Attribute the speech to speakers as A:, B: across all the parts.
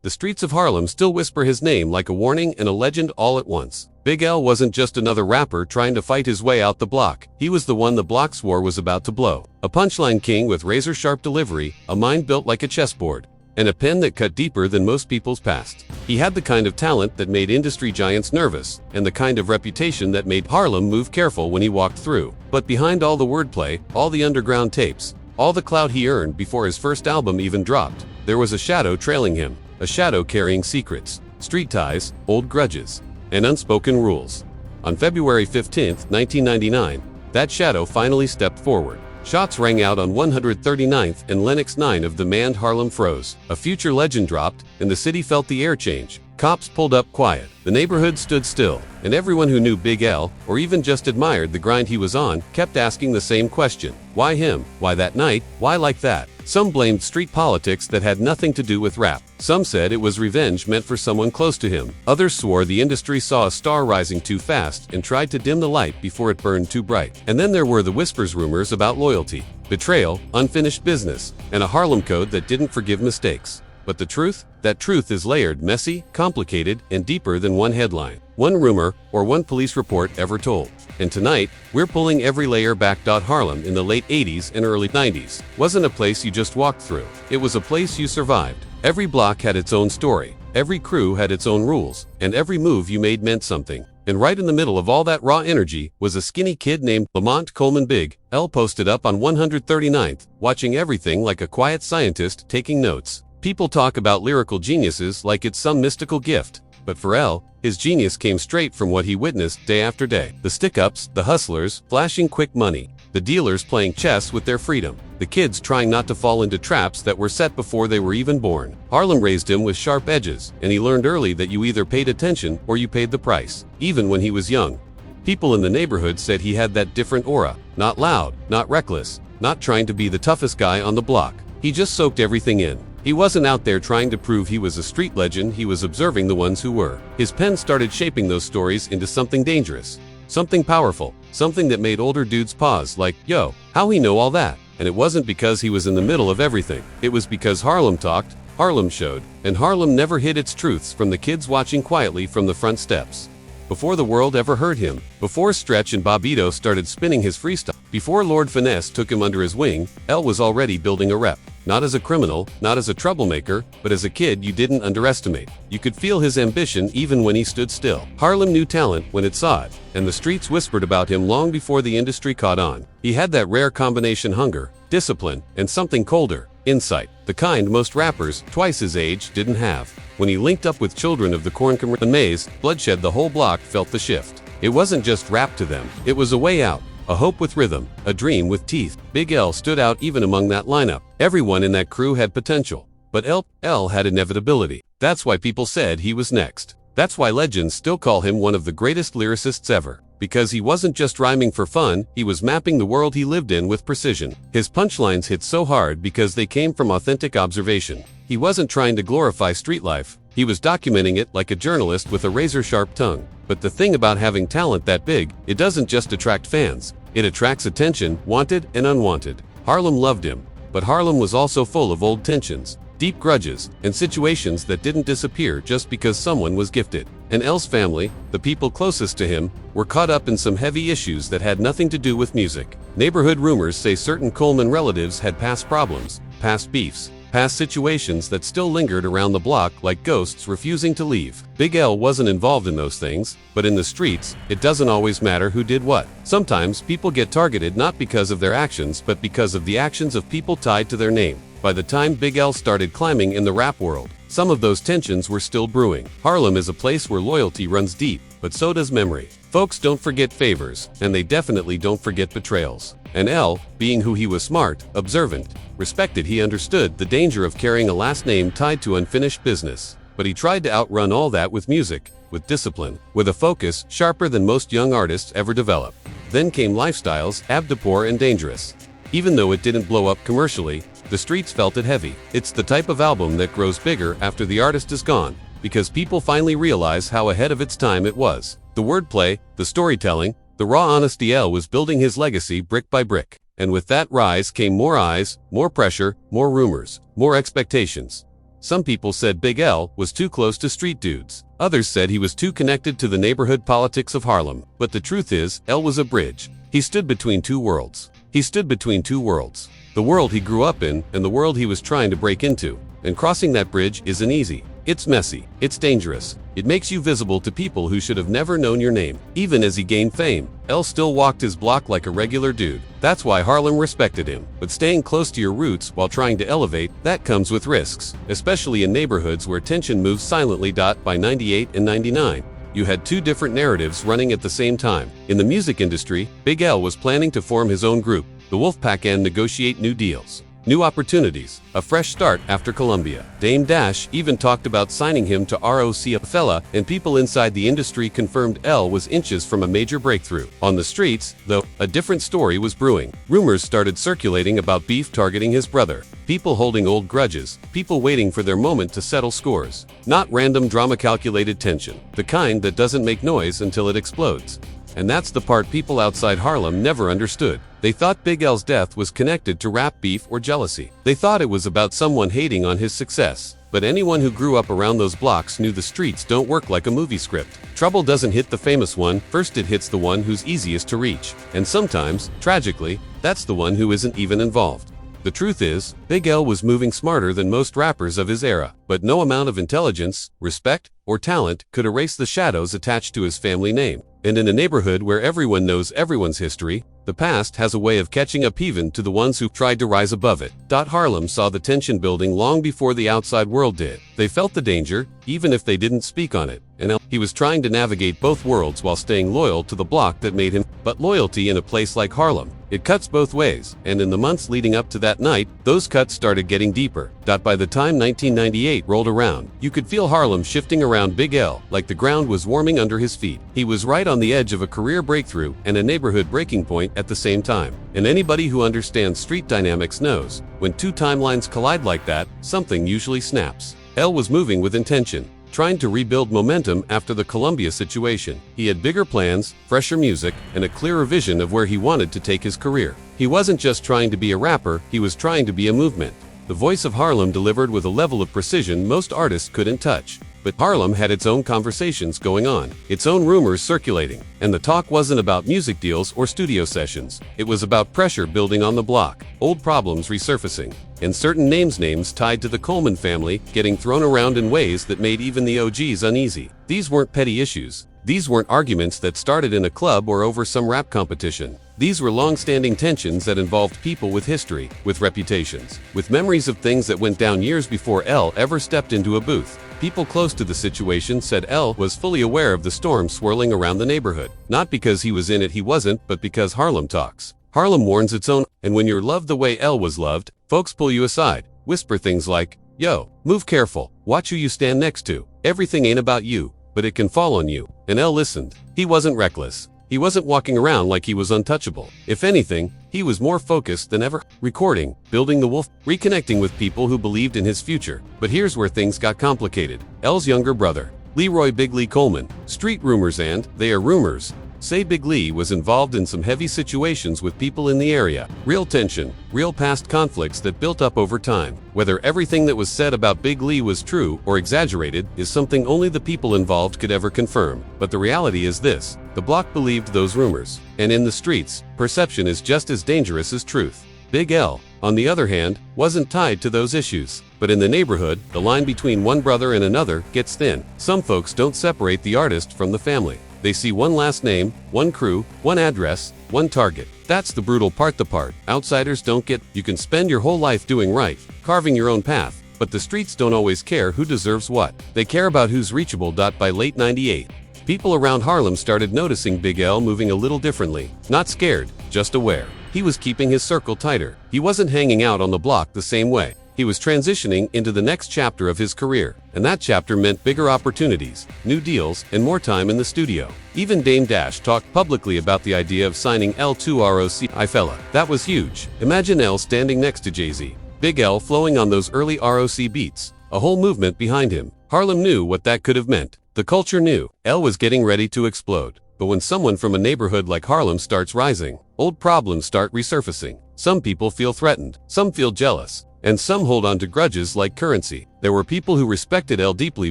A: the streets of Harlem still whisper his name like a warning and a legend all at once. Big L wasn't just another rapper trying to fight his way out the block. He was the one the block swore was about to blow. A punchline king with razor-sharp delivery, a mind built like a chessboard, and a pen that cut deeper than most people's past. He had the kind of talent that made industry giants nervous, and the kind of reputation that made Harlem move careful when he walked through. But behind all the wordplay, all the underground tapes, all the clout he earned before his first album even dropped, there was a shadow trailing him, a shadow carrying secrets, street ties, old grudges, and unspoken rules. On February 15, 1999, that shadow finally stepped forward. Shots rang out on 139th and Lenox 9 of the manned Harlem froze. A future legend dropped, and the city felt the air change. Cops pulled up quiet. The neighborhood stood still, and everyone who knew Big L, or even just admired the grind he was on, kept asking the same question. Why him? Why that night? Why like that? Some blamed street politics that had nothing to do with rap. Some said it was revenge meant for someone close to him. Others swore the industry saw a star rising too fast and tried to dim the light before it burned too bright. And then there were the whispers, rumors about loyalty, betrayal, unfinished business, and a Harlem code that didn't forgive mistakes. But the truth? That truth is layered, messy, complicated, and deeper than one headline, one rumor, or one police report ever told. And tonight, we're pulling every layer back. Harlem in the late 80s and early 90s wasn't a place you just walked through. It was a place you survived. Every block had its own story, every crew had its own rules, and every move you made meant something. And right in the middle of all that raw energy was a skinny kid named Lamont Coleman. Big L posted up on 139th, watching everything like a quiet scientist taking notes. People talk about lyrical geniuses like it's some mystical gift, but for L, his genius came straight from what he witnessed day after day. The stick-ups, the hustlers, flashing quick money, the dealers playing chess with their freedom, the kids trying not to fall into traps that were set before they were even born. Harlem raised him with sharp edges, and he learned early that you either paid attention or you paid the price. Even when he was young, people in the neighborhood said he had that different aura, not loud, not reckless, not trying to be the toughest guy on the block. He just soaked everything in. He wasn't out there trying to prove he was a street legend, he was observing the ones who were. His pen started shaping those stories into something dangerous, something powerful, something that made older dudes pause like, yo, how he know all that? And it wasn't because he was in the middle of everything. It was because Harlem talked, Harlem showed, and Harlem never hid its truths from the kids watching quietly from the front steps. Before the world ever heard him, before Stretch and Bobbito started spinning his freestyle, before Lord Finesse took him under his wing, L was already building a rep. Not as a criminal, not as a troublemaker, but as a kid you didn't underestimate. You could feel his ambition even when he stood still. Harlem knew talent when it saw it, and the streets whispered about him long before the industry caught on. He had that rare combination: hunger, discipline, and something colder, insight. The kind most rappers, twice his age, didn't have. When he linked up with children of the corn and maize, bloodshed, the whole block felt the shift. It wasn't just rap to them. It was a way out. A hope with rhythm, a dream with teeth. Big L stood out even among that lineup. Everyone in that crew had potential, but L had inevitability. That's why people said he was next. That's why legends still call him one of the greatest lyricists ever. Because he wasn't just rhyming for fun, he was mapping the world he lived in with precision. His punchlines hit so hard because they came from authentic observation. He wasn't trying to glorify street life. He was documenting it like a journalist with a razor-sharp tongue. But the thing about having talent that big, it doesn't just attract fans. It attracts attention, wanted and unwanted. Harlem loved him, but Harlem was also full of old tensions, deep grudges, and situations that didn't disappear just because someone was gifted. And L's family, the people closest to him, were caught up in some heavy issues that had nothing to do with music. Neighborhood rumors say certain Coleman relatives had past problems, past beefs, past situations that still lingered around the block like ghosts refusing to leave. Big L wasn't involved in those things, but in the streets, it doesn't always matter who did what. Sometimes people get targeted not because of their actions but because of the actions of people tied to their name. By the time Big L started climbing in the rap world, some of those tensions were still brewing. Harlem is a place where loyalty runs deep, but so does memory. Folks don't forget favors, and they definitely don't forget betrayals. And L, being who he was, smart, observant, respected, he understood the danger of carrying a last name tied to unfinished business. But he tried to outrun all that with music, with discipline, with a focus sharper than most young artists ever develop. Then came Lifestyles, Abdapor and Dangerous. Even though it didn't blow up commercially, the streets felt it heavy. It's the type of album that grows bigger after the artist is gone, because people finally realize how ahead of its time it was. The wordplay, the storytelling, the raw honesty. L was building his legacy brick by brick. And with that rise came more eyes, more pressure, more rumors, more expectations. Some people said Big L was too close to street dudes. Others said he was too connected to the neighborhood politics of Harlem. But the truth is, L was a bridge. He stood between two worlds. He stood between two worlds. The world he grew up in and the world he was trying to break into. And crossing that bridge isn't easy. It's messy. It's dangerous. It makes you visible to people who should have never known your name. Even as he gained fame, L still walked his block like a regular dude. That's why Harlem respected him. But staying close to your roots while trying to elevate, that comes with risks. Especially in neighborhoods where tension moves silently. By 98 and 99. You had two different narratives running at the same time. In the music industry, Big L was planning to form his own group, the Wolfpack, and negotiate new deals. New opportunities, a fresh start after Columbia. Dame Dash even talked about signing him to Rockefeller, and people inside the industry confirmed L was inches from a major breakthrough. On the streets, though, a different story was brewing. Rumors started circulating about beef targeting his brother. People holding old grudges, people waiting for their moment to settle scores. Not random drama-calculated tension, the kind that doesn't make noise until it explodes. And that's the part people outside Harlem never understood. They thought Big L's death was connected to rap beef or jealousy. They thought it was about someone hating on his success. But anyone who grew up around those blocks knew the streets don't work like a movie script. Trouble doesn't hit the famous one, first it hits the one who's easiest to reach. And sometimes, tragically, that's the one who isn't even involved. The truth is, Big L was moving smarter than most rappers of his era, but no amount of intelligence, respect, or talent could erase the shadows attached to his family name. And in a neighborhood where everyone knows everyone's history, the past has a way of catching up even to the ones who tried to rise above it. Harlem saw the tension building long before the outside world did. They felt the danger, even if they didn't speak on it. And he was trying to navigate both worlds while staying loyal to the block that made him. But loyalty in a place like Harlem, it cuts both ways, and in the months leading up to that night, those cuts started getting deeper. By the time 1998 rolled around, you could feel Harlem shifting around Big L, like the ground was warming under his feet. He was right on the edge of a career breakthrough and a neighborhood breaking point at the same time. And anybody who understands street dynamics knows, when two timelines collide like that, something usually snaps. L was moving with intention, trying to rebuild momentum after the Columbia situation. He had bigger plans, fresher music, and a clearer vision of where he wanted to take his career. He wasn't just trying to be a rapper, he was trying to be a movement. The voice of Harlem delivered with a level of precision most artists couldn't touch. But Harlem had its own conversations going on, its own rumors circulating, and the talk wasn't about music deals or studio sessions. It was about pressure building on the block, old problems resurfacing, and certain names tied to the Coleman family getting thrown around in ways that made even the OGs uneasy. These weren't petty issues. These weren't arguments that started in a club or over some rap competition. These were long-standing tensions that involved people with history, with reputations, with memories of things that went down years before L ever stepped into a booth. People close to the situation said L was fully aware of the storm swirling around the neighborhood. Not because he was in it, he wasn't, but because Harlem talks. Harlem warns its own, and when you're loved the way L was loved, folks pull you aside, whisper things like, "Yo, move careful, watch who you stand next to. Everything ain't about you, but it can fall on you." And L listened. He wasn't reckless. He wasn't walking around like he was untouchable. If anything, he was more focused than ever. Recording, building the wolf, reconnecting with people who believed in his future. But here's where things got complicated. L's younger brother, Leroy Big Lee Coleman. Street rumors, and they are rumors, say Big Lee was involved in some heavy situations with people in the area. Real tension, real past conflicts that built up over time. Whether everything that was said about Big Lee was true or exaggerated is something only the people involved could ever confirm. But the reality is this: the block believed those rumors. And in the streets, perception is just as dangerous as truth. Big L, on the other hand, wasn't tied to those issues. But in the neighborhood, the line between one brother and another gets thin. Some folks don't separate the artist from the family. They see one last name, one crew, one address, one target. That's the brutal part. The part outsiders don't get. You can spend your whole life doing right, carving your own path, but the streets don't always care who deserves what. They care about who's reachable. By late 98, people around Harlem started noticing Big L moving a little differently. Not scared, just aware. He was keeping his circle tighter. He wasn't hanging out on the block the same way. He was transitioning into the next chapter of his career, and that chapter meant bigger opportunities, new deals, and more time in the studio. Even Dame Dash talked publicly about the idea of signing L to Rockefeller. That was huge. Imagine L standing next to Jay-Z, Big L flowing on those early ROC beats, a whole movement behind him. Harlem knew what that could have meant. The culture knew. L was getting ready to explode. But when someone from a neighborhood like Harlem starts rising, old problems start resurfacing. Some people feel threatened, some feel jealous, And some hold on to grudges like currency. There were people who respected El deeply,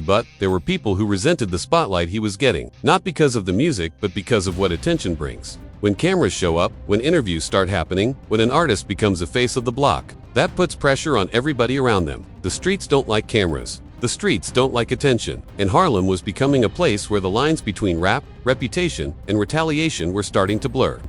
A: but there were people who resented the spotlight he was getting, not because of the music, but because of what attention brings. When cameras show up, when interviews start happening, when an artist becomes a face of the block, that puts pressure on everybody around them. The streets don't like cameras. The streets don't like attention. And Harlem was becoming a place where the lines between rap, reputation, and retaliation were starting to blur.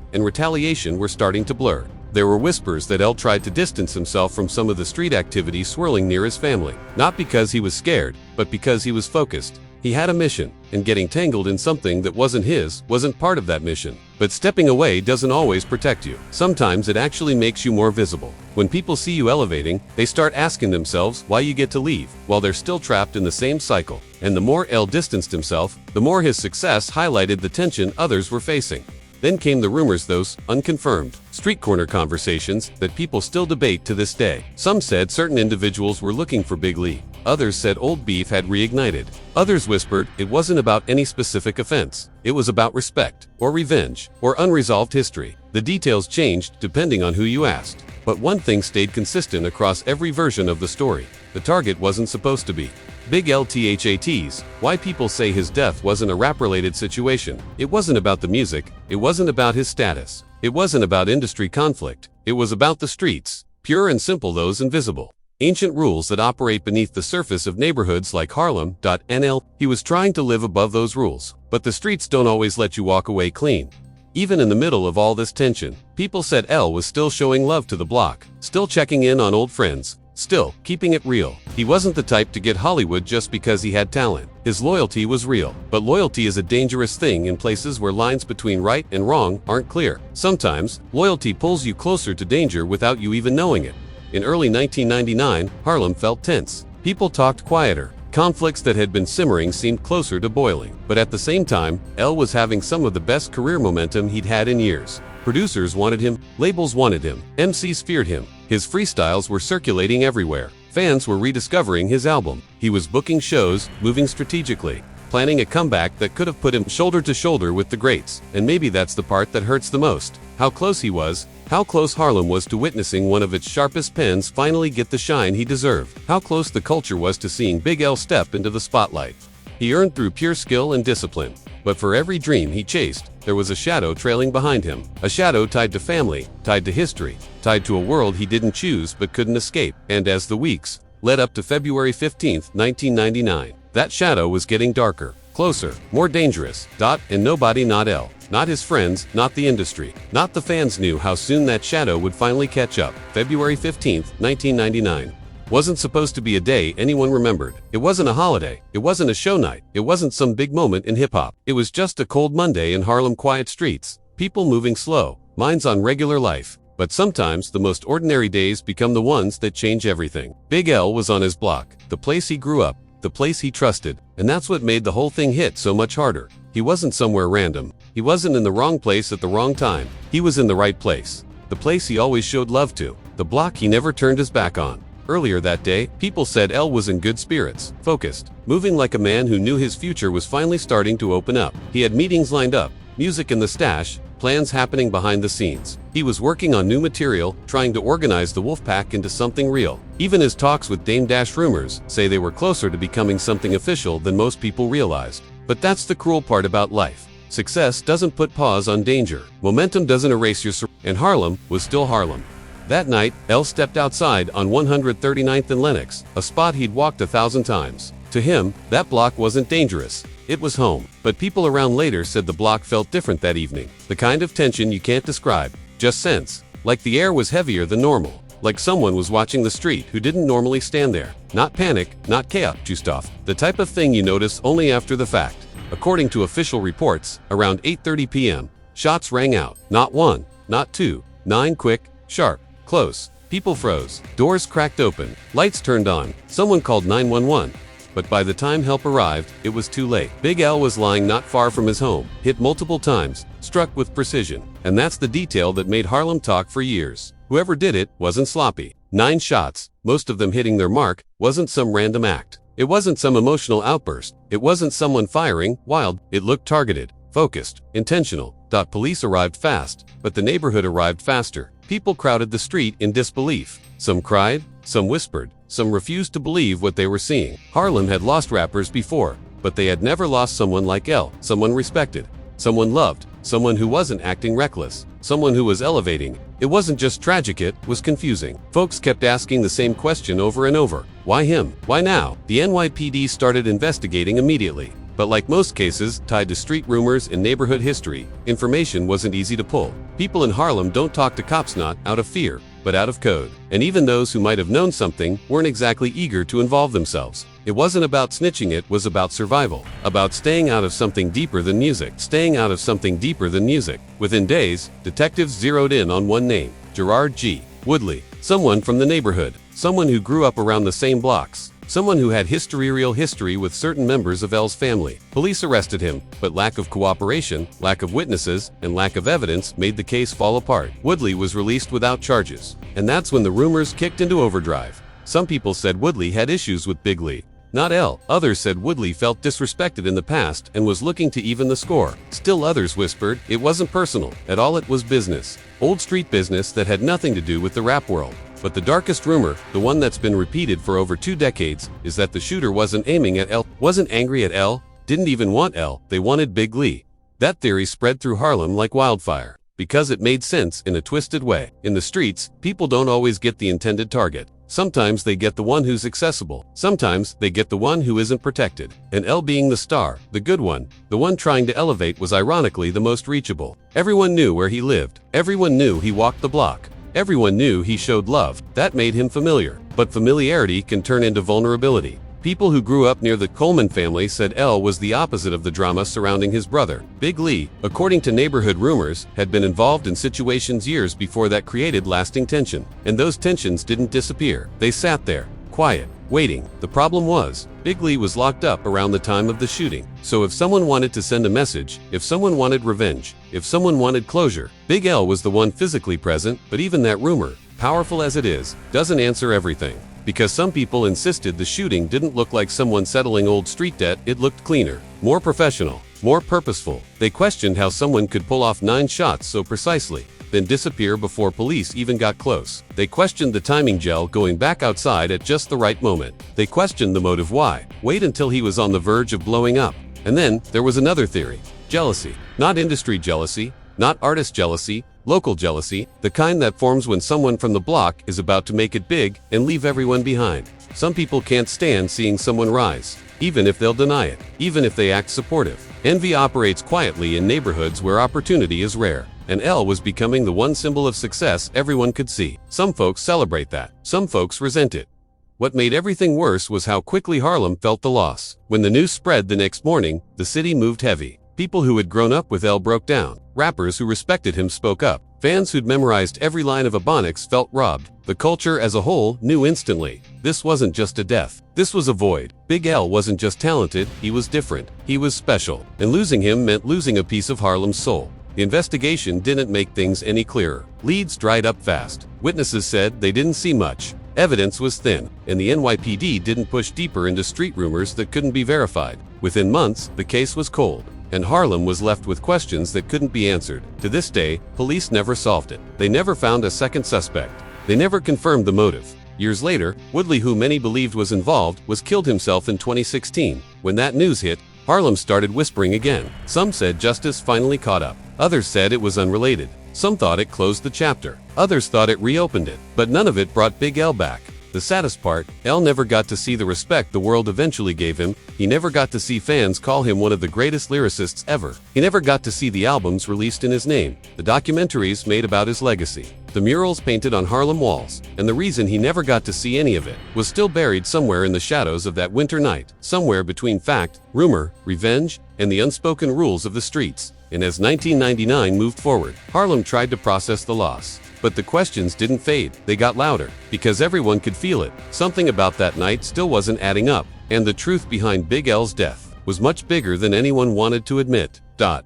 A: There were whispers that El tried to distance himself from some of the street activity swirling near his family. Not because he was scared, but because he was focused. He had a mission, and getting tangled in something that wasn't his wasn't part of that mission. But stepping away doesn't always protect you. Sometimes it actually makes you more visible. When people see you elevating, they start asking themselves why you get to leave, while they're still trapped in the same cycle. And the more El distanced himself, the more his success highlighted the tension others were facing. Then came the rumors, those unconfirmed street corner conversations that people still debate to this day. Some said certain individuals were looking for Big Lee. Others said old beef had reignited. Others whispered it wasn't about any specific offense. It was about respect, or revenge, or unresolved history. The details changed depending on who you asked. But one thing stayed consistent across every version of the story. The target wasn't supposed to be Big LTHATs. Why people say his death wasn't a rap-related situation. It wasn't about the music. It wasn't about his status. It wasn't about industry conflict. It was about the streets. Pure and simple, those invisible, ancient rules that operate beneath the surface of neighborhoods like Harlem. NL. He was trying to live above those rules. But the streets don't always let you walk away clean. Even in the middle of all this tension, people said El was still showing love to the block, still checking in on old friends, still keeping it real. He wasn't the type to get Hollywood just because he had talent. His loyalty was real. But loyalty is a dangerous thing in places where lines between right and wrong aren't clear. Sometimes, loyalty pulls you closer to danger without you even knowing it. In early 1999, Harlem felt tense. People talked quieter. Conflicts that had been simmering seemed closer to boiling. But at the same time, El was having some of the best career momentum he'd had in years. Producers wanted him, labels wanted him, MCs feared him. His freestyles were circulating everywhere. Fans were rediscovering his album. He was booking shows, moving strategically, planning a comeback that could have put him shoulder to shoulder with the greats. And maybe that's the part that hurts the most. How close he was, how close Harlem was to witnessing one of its sharpest pens finally get the shine he deserved. How close the culture was to seeing Big L step into the spotlight. He earned through pure skill and discipline. But for every dream he chased, there was a shadow trailing behind him. A shadow tied to family, tied to history, tied to a world he didn't choose but couldn't escape. And as the weeks led up to February 15, 1999, that shadow was getting darker, closer, more dangerous. And nobody, not El, not his friends, not the industry, not the fans knew how soon that shadow would finally catch up. February 15, 1999. Wasn't supposed to be a day anyone remembered. It wasn't a holiday. It wasn't a show night. It wasn't some big moment in hip-hop. It was just a cold Monday in Harlem, quiet streets, people moving slow, minds on regular life. But sometimes the most ordinary days become the ones that change everything. Big L was on his block, the place he grew up, the place he trusted, and that's what made the whole thing hit so much harder. He wasn't somewhere random. He wasn't in the wrong place at the wrong time. He was in the right place. The place he always showed love to. The block he never turned his back on. Earlier that day, people said El was in good spirits, focused, moving like a man who knew his future was finally starting to open up. He had meetings lined up, music in the stash, plans happening behind the scenes. He was working on new material, trying to organize the Wolfpack into something real. Even his talks with Dame Dash rumors say they were closer to becoming something official than most people realized. But that's the cruel part about life. Success doesn't put pause on danger. Momentum doesn't erase your and Harlem was still Harlem. That night, El stepped outside on 139th and Lenox, a spot he'd walked 1,000 times. To him, that block wasn't dangerous. It was home. But people around later said the block felt different that evening. The kind of tension you can't describe, just sense. Like the air was heavier than normal. Like someone was watching the street who didn't normally stand there. Not panic, not chaos, just off. The type of thing you notice only after the fact. According to official reports, around 8:30 p.m., shots rang out. Not one, not two, 9 quick, sharp. Close. People froze. Doors cracked open. Lights turned on. Someone called 911. But by the time help arrived, it was too late. Big L was lying not far from his home, hit multiple times, struck with precision. And that's the detail that made Harlem talk for years. Whoever did it wasn't sloppy. 9 shots, most of them hitting their mark, wasn't some random act. It wasn't some emotional outburst. It wasn't someone firing wild. It looked targeted, focused, intentional. Police arrived fast, but the neighborhood arrived faster. People crowded the street in disbelief. Some cried, Some whispered. Some refused to believe what they were seeing. Harlem had lost rappers before, but they had never lost someone like L, someone respected, someone loved, someone who wasn't acting reckless, someone who was elevating. It wasn't just tragic, it was confusing. Folks kept asking the same question over and over. Why him? Why now? The NYPD started investigating immediately. But like most cases tied to street rumors and neighborhood history, information wasn't easy to pull. People in Harlem don't talk to cops not out of fear, but out of code. And even those who might have known something weren't exactly eager to involve themselves. It wasn't about snitching, it was about survival. About staying out of something deeper than music. Staying out of something deeper than music. Within days, detectives zeroed in on one name, Gerard G. Woodley. Someone from the neighborhood. Someone who grew up around the same blocks. Someone who had real history with certain members of L's family. Police arrested him, but lack of cooperation, lack of witnesses, and lack of evidence made the case fall apart. Woodley was released without charges. And that's when the rumors kicked into overdrive. Some people said Woodley had issues with Big Lee, not L. Others said Woodley felt disrespected in the past and was looking to even the score. Still others whispered it wasn't personal at all, it was business. Old street business that had nothing to do with the rap world. But the darkest rumor, the one that's been repeated for over 2 decades, is that the shooter wasn't aiming at L, wasn't angry at L, didn't even want L, they wanted Big Lee. That theory spread through Harlem like wildfire, because it made sense in a twisted way. In the streets, people don't always get the intended target. Sometimes they get the one who's accessible. Sometimes they get the one who isn't protected. And L, being the star, the good one, the one trying to elevate, was ironically the most reachable. Everyone knew where he lived. Everyone knew he walked the block. Everyone knew he showed love. That made him familiar. But familiarity can turn into vulnerability. People who grew up near the Coleman family said L was the opposite of the drama surrounding his brother. Big Lee, according to neighborhood rumors, had been involved in situations years before that created lasting tension. And those tensions didn't disappear. They sat there, quiet, waiting. The problem was, Big Lee was locked up around the time of the shooting. So if someone wanted to send a message, if someone wanted revenge, if someone wanted closure, Big L was the one physically present. But even that rumor, powerful as it is, doesn't answer everything. Because some people insisted the shooting didn't look like someone settling old street debt, it looked cleaner, more professional, more purposeful. They questioned how someone could pull off 9 shots so precisely, then disappear before police even got close. They questioned the timing, gel going back outside at just the right moment. They questioned the motive, why wait until he was on the verge of blowing up. And then there was another theory, jealousy. Not industry jealousy, not artist jealousy, local jealousy, the kind that forms when someone from the block is about to make it big and leave everyone behind. Some people can't stand seeing someone rise, even if they'll deny it, even if they act supportive. Envy operates quietly in neighborhoods where opportunity is rare. And L was becoming the one symbol of success everyone could see. Some folks celebrate that. Some folks resent it. What made everything worse was how quickly Harlem felt the loss. When the news spread the next morning, the city moved heavy. People who had grown up with L broke down. Rappers who respected him spoke up. Fans who'd memorized every line of Ebonics felt robbed. The culture as a whole knew instantly. This wasn't just a death. This was a void. Big L wasn't just talented, he was different. He was special. And losing him meant losing a piece of Harlem's soul. The investigation didn't make things any clearer. Leads dried up fast. Witnesses said they didn't see much. Evidence was thin, and the NYPD didn't push deeper into street rumors that couldn't be verified. Within months, the case was cold, and Harlem was left with questions that couldn't be answered. To this day, police never solved it. They never found a second suspect. They never confirmed the motive. Years later, Woodley, who many believed was involved, was killed himself in 2016. When that news hit, Harlem started whispering again. Some said justice finally caught up. Others said it was unrelated. Some thought it closed the chapter. Others thought it reopened it. But none of it brought Big L back. The saddest part, L never got to see the respect the world eventually gave him. He never got to see fans call him one of the greatest lyricists ever. He never got to see the albums released in his name, the documentaries made about his legacy, the murals painted on Harlem walls. And the reason he never got to see any of it was still buried somewhere in the shadows of that winter night, somewhere between fact, rumor, revenge, and the unspoken rules of the streets. And as 1999 moved forward, Harlem tried to process the loss. But the questions didn't fade, they got louder, because everyone could feel it. Something about that night still wasn't adding up, and the truth behind Big L's death was much bigger than anyone wanted to admit.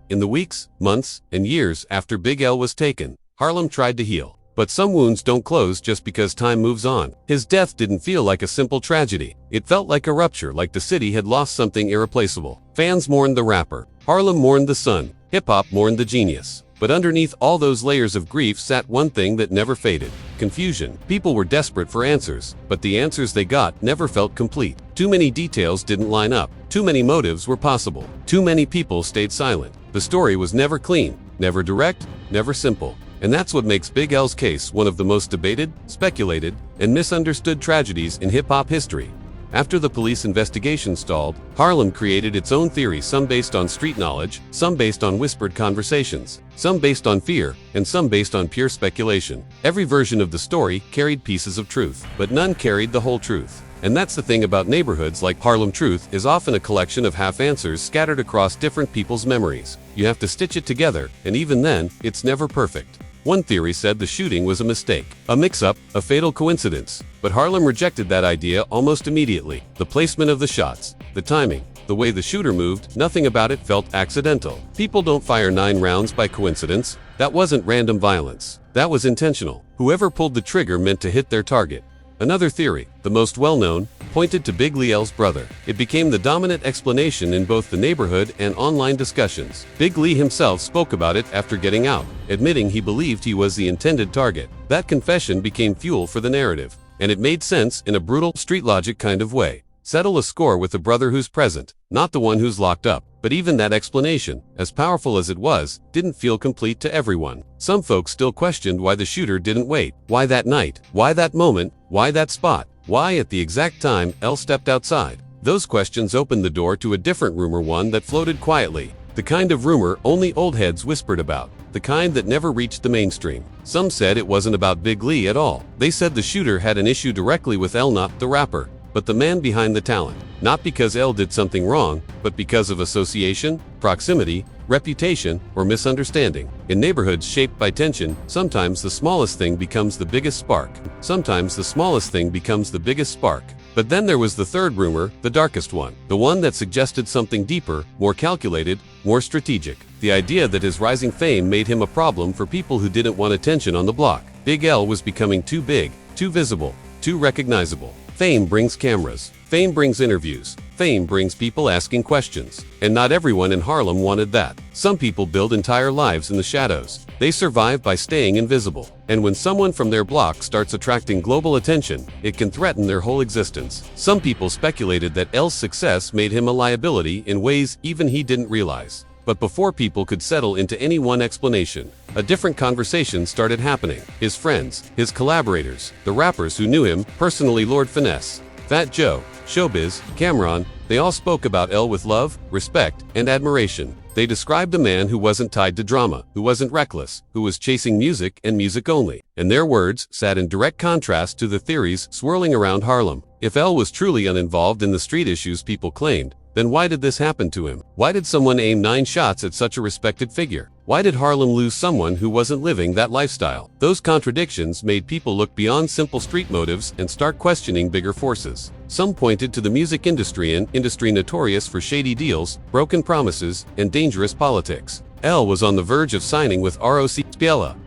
A: In the weeks, months, and years after Big L was taken, Harlem tried to heal. But some wounds don't close just because time moves on. His death didn't feel like a simple tragedy. It felt like a rupture, like the city had lost something irreplaceable. Fans mourned the rapper. Harlem mourned the son. Hip-hop mourned the genius. But underneath all those layers of grief sat one thing that never faded: confusion. People were desperate for answers, but the answers they got never felt complete. Too many details didn't line up. Too many motives were possible. Too many people stayed silent. The story was never clean, never direct, never simple. And that's what makes Big L's case one of the most debated, speculated, and misunderstood tragedies in hip-hop history. After the police investigation stalled, Harlem created its own theories, some based on street knowledge, some based on whispered conversations, some based on fear, and some based on pure speculation. Every version of the story carried pieces of truth, but none carried the whole truth. And that's the thing about neighborhoods like Harlem. Truth is often a collection of half-answers scattered across different people's memories. You have to stitch it together, and even then, it's never perfect. One theory said the shooting was a mistake, a mix-up, a fatal coincidence. But Harlem rejected that idea almost immediately. The placement of the shots, the timing, the way the shooter moved, nothing about it felt accidental. People don't fire 9 rounds by coincidence. That wasn't random violence. That was intentional. Whoever pulled the trigger meant to hit their target. Another theory, the most well-known, pointed to Big L's brother. It became the dominant explanation in both the neighborhood and online discussions. Big Lee himself spoke about it after getting out, admitting he believed he was the intended target. That confession became fuel for the narrative, and it made sense in a brutal, street logic kind of way. Settle a score with the brother who's present, not the one who's locked up. But even that explanation, as powerful as it was, didn't feel complete to everyone. Some folks still questioned why the shooter didn't wait. Why that night? Why that moment? Why that spot? Why at the exact time L stepped outside? Those questions opened the door to a different rumor, one that floated quietly. The kind of rumor only old heads whispered about. The kind that never reached the mainstream. Some said it wasn't about Big Lee at all. They said the shooter had an issue directly with L, not the rapper, but the man behind the talent. Not because L did something wrong, but because of association, proximity, reputation, or misunderstanding. In neighborhoods shaped by tension, sometimes the smallest thing becomes the biggest spark. Sometimes the smallest thing becomes the biggest spark. But then there was the third rumor, the darkest one. The one that suggested something deeper, more calculated, more strategic. The idea that his rising fame made him a problem for people who didn't want attention on the block. Big L was becoming too big, too visible, too recognizable. Fame brings cameras. Fame brings interviews. Fame brings people asking questions. And not everyone in Harlem wanted that. Some people build entire lives in the shadows. They survive by staying invisible. And when someone from their block starts attracting global attention, it can threaten their whole existence. Some people speculated that L's success made him a liability in ways even he didn't realize. But before people could settle into any one explanation, a different conversation started happening. His friends, his collaborators, the rappers who knew him personally, Lord Finesse, Fat Joe, Showbiz, Cameron, they all spoke about L with love, respect, and admiration. They described a man who wasn't tied to drama, who wasn't reckless, who was chasing music and music only. And their words sat in direct contrast to the theories swirling around Harlem. If L was truly uninvolved in the street issues people claimed, then why did this happen to him? Why did someone aim 9 shots at such a respected figure? Why did Harlem lose someone who wasn't living that lifestyle? Those contradictions made people look beyond simple street motives and start questioning bigger forces. Some pointed to the music industry, an industry notorious for shady deals, broken promises, and dangerous politics. L was on the verge of signing with ROC.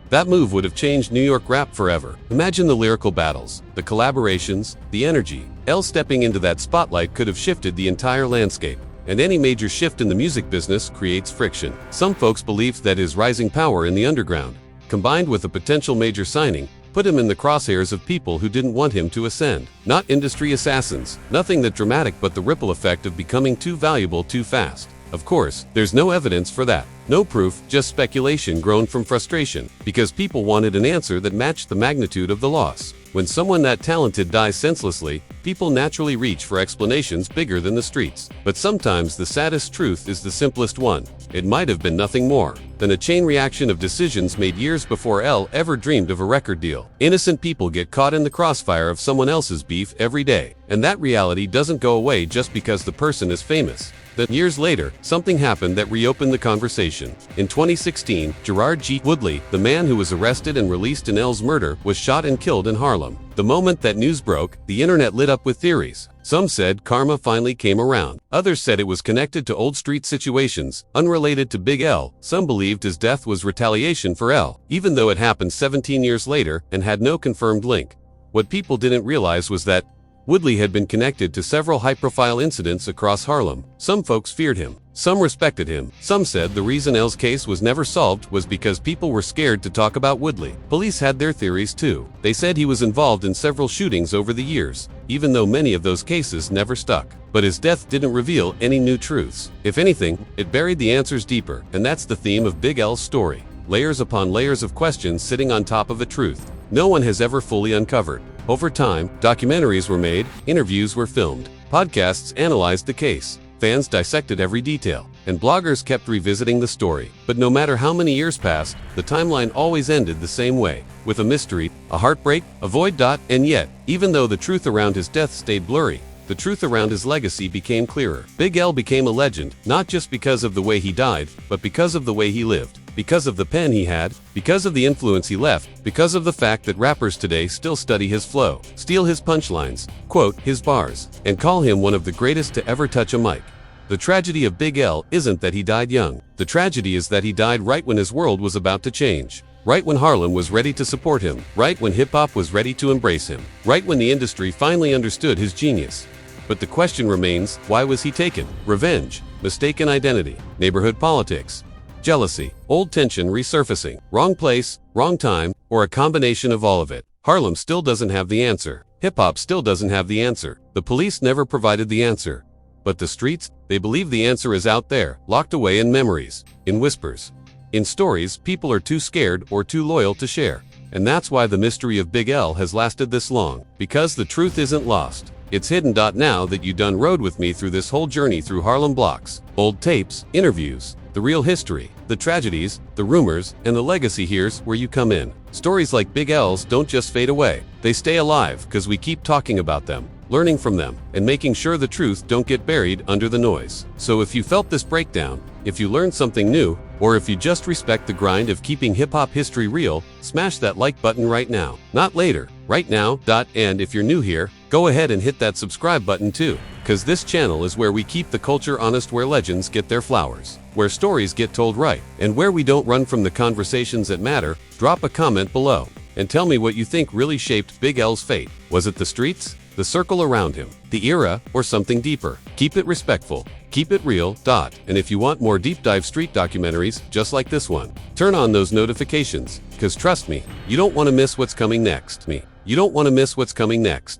A: That move would have changed New York rap forever. Imagine the lyrical battles, the collaborations, the energy. L stepping into that spotlight could have shifted the entire landscape. And any major shift in the music business creates friction. Some folks believed that his rising power in the underground, combined with a potential major signing, put him in the crosshairs of people who didn't want him to ascend. Not industry assassins, nothing that dramatic, but the ripple effect of becoming too valuable too fast. Of course, there's no evidence for that. No proof, just speculation grown from frustration, because people wanted an answer that matched the magnitude of the loss. When someone that talented dies senselessly, people naturally reach for explanations bigger than the streets. But sometimes the saddest truth is the simplest one. It might have been nothing more than a chain reaction of decisions made years before L ever dreamed of a record deal. Innocent people get caught in the crossfire of someone else's beef every day, and that reality doesn't go away just because the person is famous. Then years later, something happened that reopened the conversation. In 2016, Gerard G. Woodley, the man who was arrested and released in L's murder, was shot and killed in Harlem. The moment that news broke, the internet lit up with theories. Some said karma finally came around. Others said it was connected to old street situations, unrelated to Big L. Some believed his death was retaliation for L, even though it happened 17 years later and had no confirmed link. What people didn't realize was that Woodley had been connected to several high-profile incidents across Harlem. Some folks feared him. Some respected him. Some said the reason L's case was never solved was because people were scared to talk about Woodley. Police had their theories too. They said he was involved in several shootings over the years, even though many of those cases never stuck. But his death didn't reveal any new truths. If anything, it buried the answers deeper, and that's the theme of Big L's story. Layers upon layers of questions sitting on top of a truth no one has ever fully uncovered. Over time, documentaries were made, interviews were filmed, podcasts analyzed the case, fans dissected every detail, and bloggers kept revisiting the story. But no matter how many years passed, the timeline always ended the same way, with a mystery, a heartbreak, a void. And yet, even though the truth around his death stayed blurry, the truth around his legacy became clearer. Big L became a legend, not just because of the way he died, but because of the way he lived. Because of the pen he had, because of the influence he left, because of the fact that rappers today still study his flow, steal his punchlines, quote his bars, and call him one of the greatest to ever touch a mic. The tragedy of Big L isn't that he died young. The tragedy is that he died right when his world was about to change. Right when Harlem was ready to support him. Right when hip-hop was ready to embrace him. Right when the industry finally understood his genius. But the question remains, why was he taken? Revenge, mistaken identity, neighborhood politics, jealousy, old tension resurfacing, wrong place, wrong time, or a combination of all of it. Harlem still doesn't have the answer. Hip-hop still doesn't have the answer. The police never provided the answer. But the streets, they believe the answer is out there, locked away in memories, in whispers. In stories people are too scared or too loyal to share. And that's why the mystery of Big L has lasted this long. Because the truth isn't lost. It's hidden. Now that you done rode with me through this whole journey through Harlem blocks, old tapes, interviews, the real history, the tragedies, the rumors, and the legacy, here's where you come in. Stories like Big L's don't just fade away. They stay alive because we keep talking about them, learning from them, and making sure the truth don't get buried under the noise. So if you felt this breakdown, if you learned something new, or if you just respect the grind of keeping hip-hop history real, smash that like button right now. Not later, right now. And if you're new here, go ahead and hit that subscribe button too, because this channel is where we keep the culture honest, where legends get their flowers, where stories get told right, and where we don't run from the conversations that matter. Drop a comment below and tell me what you think really shaped Big L's fate. Was it the streets, the circle around him, the era, or something deeper? Keep it respectful, keep it real. And if you want more deep dive street documentaries just like this one, turn on those notifications, because trust me, you don't want to miss what's coming next. You don't want to miss what's coming next.